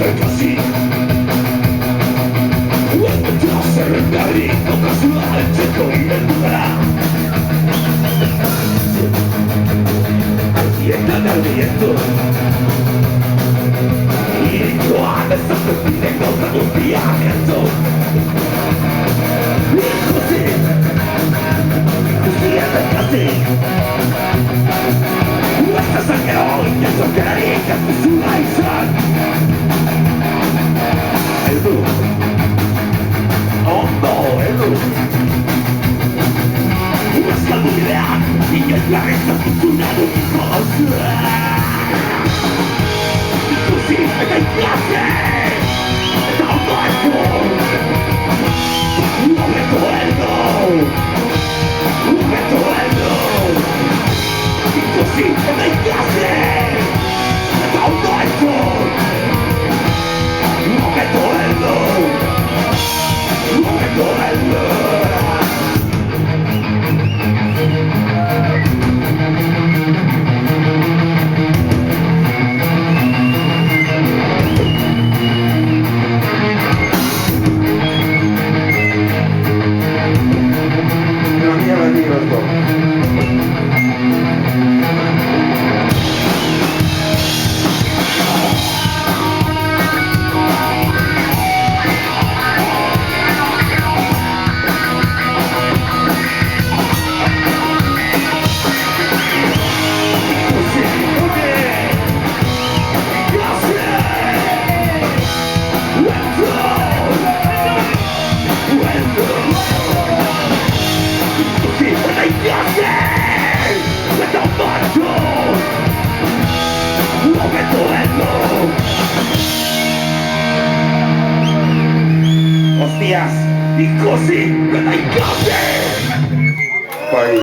del casi Uertu zerrendari Okazua altzeko irendu gara Argietan argientu Irikoan ezatzen bide gauza guztia gertu Ikusi Guztia del casi Uertu zangero Inezokerarik ez duzula izan Edu Ondo edu Uazkaldu bidean Inoiz larritzak duzuna dukiko gauzua Ikusi eta ikasi Eta ondo edu Hobeto edu Hobeto edu Ikusi eta ikasi Eta ondo edu Hobeto edu Hobeto edu Hostias, ikusi, eta ikasi!